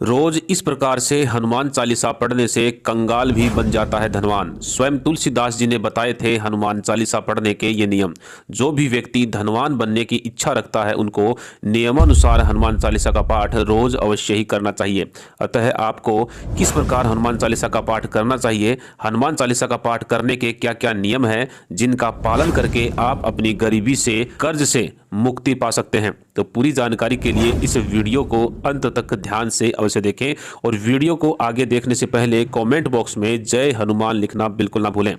रोज इस प्रकार से हनुमान चालीसा पढ़ने से कंगाल भी बन जाता है धनवान। स्वयं तुलसीदास जी ने बताए थे हनुमान चालीसा पढ़ने के ये नियम। जो भी व्यक्ति धनवान बनने की इच्छा रखता है उनको नियमानुसार हनुमान चालीसा का पाठ रोज अवश्य ही करना चाहिए। अतः आपको किस प्रकार हनुमान चालीसा का पाठ करना चाहिए, हनुमान चालीसा का पाठ करने के क्या क्या नियम हैं जिनका पालन करके आप अपनी गरीबी से, कर्ज से मुक्ति पा सकते हैं, तो पूरी जानकारी के लिए इस वीडियो को अंत तक ध्यान से अवश्य देखें। और वीडियो को आगे देखने से पहले कमेंट बॉक्स में जय हनुमान लिखना बिल्कुल ना भूलें।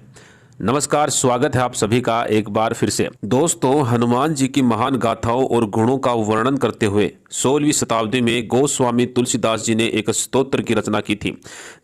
नमस्कार, स्वागत है आप सभी का एक बार फिर से। दोस्तों, हनुमान जी की महान गाथाओं और गुणों का वर्णन करते हुए 16वीं शताब्दी में गोस्वामी तुलसीदास जी ने एक स्तोत्र की रचना की थी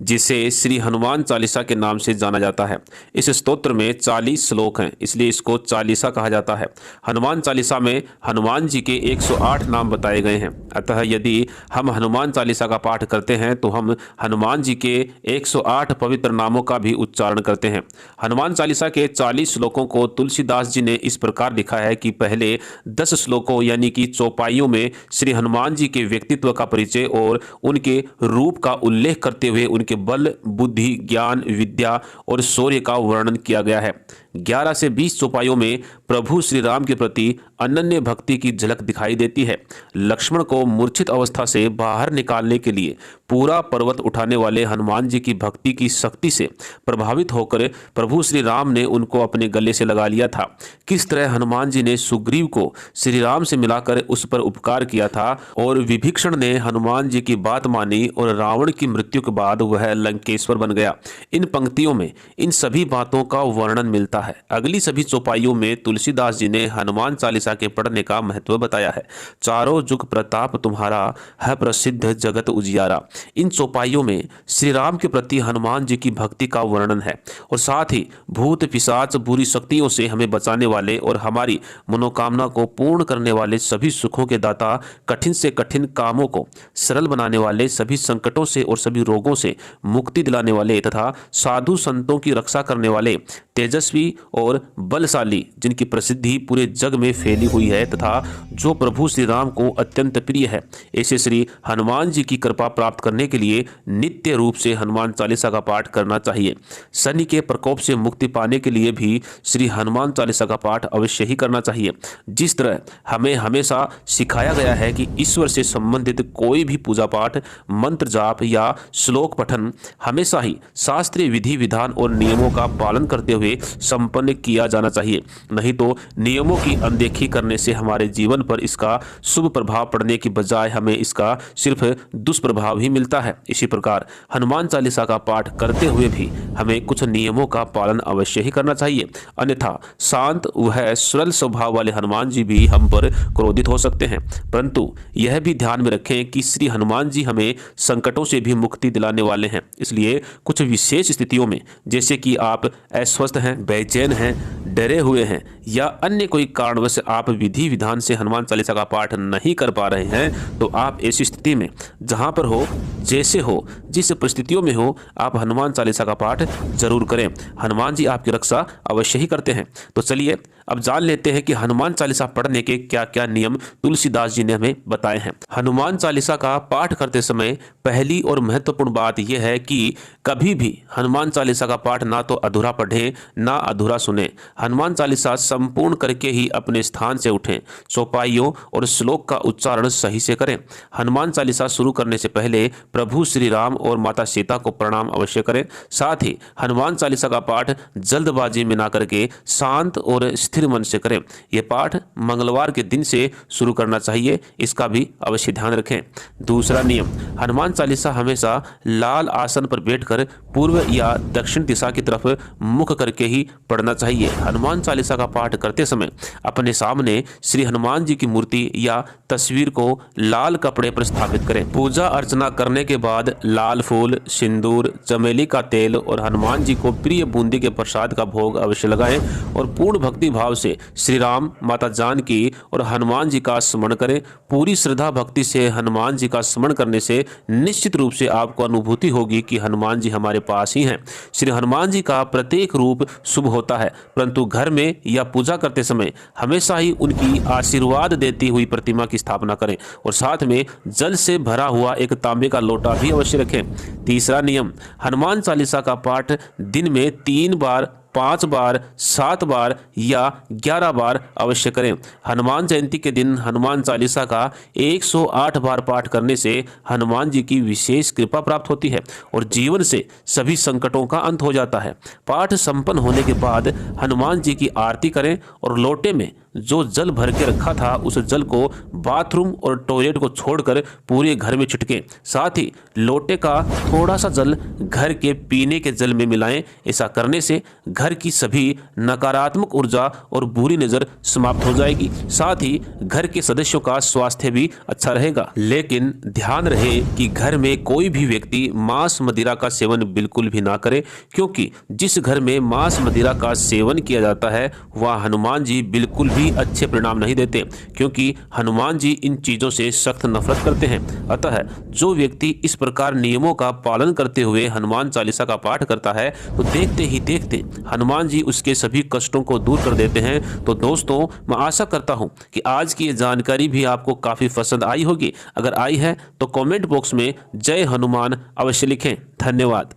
जिसे श्री हनुमान चालीसा के नाम से जाना जाता है। इस स्तोत्र में 40 श्लोक हैं, इसलिए इसको चालीसा कहा जाता है। हनुमान चालीसा में हनुमान जी के 108 नाम बताए गए हैं। अतः यदि हम हनुमान चालीसा का पाठ करते हैं तो हम हनुमान जी के 108 पवित्र नामों का भी उच्चारण करते हैं। हनुमान चालीसा के 40 श्लोकों को तुलसीदास जी ने इस प्रकार लिखा है कि पहले 10 श्लोकों यानी कि चौपाइयों में श्री हनुमान जी के व्यक्तित्व का परिचय और उनके रूप का उल्लेख करते हुए उनके बल, बुद्धि, ज्ञान, विद्या और शौर्य का वर्णन किया गया है। 11 से 20 चौपाइयों में प्रभु श्री राम के प्रति अनन्य भक्ति की झलक दिखाई देती है। लक्ष्मण को मूर्छित अवस्था से बाहर निकालने के लिए पूरा पर्वत उठाने वाले हनुमान जी की भक्ति की शक्ति से प्रभावित होकर प्रभु श्री राम ने उनको अपने गले से लगा लिया था। किस तरह हनुमान जी ने सुग्रीव को श्री राम से मिलाकर उस पर उपकार किया था और विभीषण ने हनुमान जी की बात मानी और रावण की मृत्यु के बाद वह लंकेश्वर बन गया। इन पंक्तियों में इन सभी बातों का वर्णन मिलता है। अगली सभी चौपाइयों में तुलसीदास जी ने हनुमान चालीसा के पढ़ने का महत्व बताया है। चारों जुग प्रताप तुम्हारा है प्रसिद्ध जगत उजियारा। इन चौपाइयों में श्री राम के प्रति हनुमान जी की भक्ति का वर्णन है और साथ ही भूत पिशाच, बुरी शक्तियों से हमें बचाने वाले और हमारी मनोकामना को पूर्ण करने वाले, सभी सुखों के दाता, कठिन से कठिन कामों को सरल बनाने वाले, सभी संकटों से और सभी रोगों से मुक्ति दिलाने वाले तथा साधु संतों की रक्षा करने वाले, तेजस्वी और बलशाली, जिनकी प्रसिद्धि पूरे जग में फैली हुई है तथा जो प्रभु श्री राम को अत्यंत प्रिय है, ऐसे श्री हनुमान जी की कृपा प्राप्त करने के लिए नित्य रूप से हनुमान चालीसा का पाठ करना चाहिए। शनि के प्रकोप से मुक्ति पाने के लिए भी श्री हनुमान चालीसा का पाठ अवश्य ही करना चाहिए। जिस तरह हमें हमेशा सिखाया गया है कि ईश्वर से संबंधित कोई भी पूजा पाठ, मंत्र जाप या श्लोक पठन हमेशा ही शास्त्रीय विधि विधान और नियमों का पालन करते हुए संपन्न किया जाना चाहिए। नहीं तो नियमों की अनदेखी करने से हमारे जीवन पर इसका शुभ प्रभाव पड़ने की बजाय हमें इसका सिर्फ दुष्प्रभाव ही मिलता है। इसी प्रकार हनुमान चालीसा का पाठ करते हुए भी हमें कुछ नियमों का पालन अवश्य ही करना चाहिए, अन्यथा शांत वह सरल स्वभाव वाले हनुमान जी भी हम पर क्रोधित हो सकते हैं। परंतु यह भी ध्यान में रखें कि श्री हनुमान जी हमें संकटों से भी मुक्ति दिलाने वाले हैं। इसलिए कुछ विशेष स्थितियों में, जैसे कि आप अस्वस्थ हैं, बेचैन हैं, डरे हुए हैं या अन्य कोई कारणवश आप विधि विधान से हनुमान चालीसा का पाठ नहीं कर पा रहे हैं, तो आप ऐसी स्थिति में जहां पर हो, जैसे हो, जिस परिस्थितियों में हो, आप हनुमान चालीसा का पाठ जरूर करें। हनुमान जी आपकी रक्षा अवश्य ही करते हैं। तो चलिए अब जान लेते हैं कि हनुमान चालीसा पढ़ने के क्या क्या नियम तुलसीदास जी ने हमें बताए हैं। हनुमान चालीसा का पाठ करते समय पहली और महत्वपूर्ण बात यह है कि कभी भी हनुमान चालीसा का पाठ ना तो अधूरा पढ़ें ना अधूरा सुने। हनुमान चालीसा संपूर्ण करके ही अपने स्थान से उठें। चौपाइयों और श्लोक का उच्चारण सही से करें। हनुमान चालीसा शुरू करने से पहले प्रभु श्री राम और माता सीता को प्रणाम अवश्य करें। साथ ही हनुमान चालीसा का पाठ जल्दबाजी में ना करके शांत और स्थिर मन से करें। यह पाठ मंगलवार के दिन से शुरू करना चाहिए, इसका भी अवश्य ध्यान रखें। दूसरा नियम, हनुमान चालीसा हमेशा लाल आसन पर बैठकर पूर्व या दक्षिण दिशा की तरफ मुख करके ही पढ़ना चाहिए। हनुमान चालीसा का पाठ करते समय अपने सामने श्री हनुमान जी की मूर्ति या तस्वीर को लाल कपड़े पर स्थापित करें। पूजा अर्चना करने के बाद लाल फूल, सिंदूर, चमेली का तेल और हनुमान जी को प्रिय बूंदी के प्रसाद का भोग अवश्य लगाएं और पूर्ण भक्ति भाव से श्री राम, माता जानकी और हनुमान जी का स्मरण करें। पूरी श्रद्धा भक्ति से हनुमान जी का स्मरण करने से निश्चित रूप से आपको अनुभूति होगी कि हनुमान जी हमारे पास ही हैं। श्री हनुमान जी का प्रत्येक रूप शुभ होता है, परंतु घर में या पूजा करते समय हमेशा ही उनकी आशीर्वाद देती हुई प्रतिमा की स्थापना करें और साथ में जल से भरा हुआ एक तांबे का लोटा भी अवश्य रखें। तीसरा नियम, हनुमान चालीसा का पाठ दिन में 3 बार, 5 बार, 7 बार या 11 बार अवश्य करें। हनुमान जयंती के दिन हनुमान चालीसा का 108 बार पाठ करने से हनुमान जी की विशेष कृपा प्राप्त होती है और जीवन से सभी संकटों का अंत हो जाता है। पाठ संपन्न होने के बाद हनुमान जी की आरती करें और लोटे में जो जल भर के रखा था उस जल को बाथरूम और टॉयलेट को छोड़कर पूरे घर में छिड़कें। साथ ही लोटे का थोड़ा सा जल घर के पीने के जल में मिलाएं। ऐसा करने से घर की सभी नकारात्मक ऊर्जा और बुरी नज़र समाप्त हो जाएगी। साथ ही घर के सदस्यों का स्वास्थ्य भी अच्छा रहेगा। लेकिन ध्यान रहे कि घर में कोई भी व्यक्ति मांस मदिरा का सेवन बिल्कुल भी ना करे, क्योंकि जिस घर में मांस मदिरा का सेवन किया जाता है वह हनुमान जी बिल्कुल भी अच्छे परिणाम नहीं देते, क्योंकि हनुमान जी इन चीजों से सख्त नफरत करते हैं। अतः जो व्यक्ति इस प्रकार नियमों का पालन करते हुए हनुमान चालीसा का पाठ करता है तो देखते ही देखते हनुमान जी उसके सभी कष्टों को दूर कर देते हैं। तो दोस्तों, मैं आशा करता हूं कि आज की ये जानकारी भी आपको काफी पसंद आई होगी। अगर आई है तो कमेंट बॉक्स में जय हनुमान अवश्य लिखें। धन्यवाद।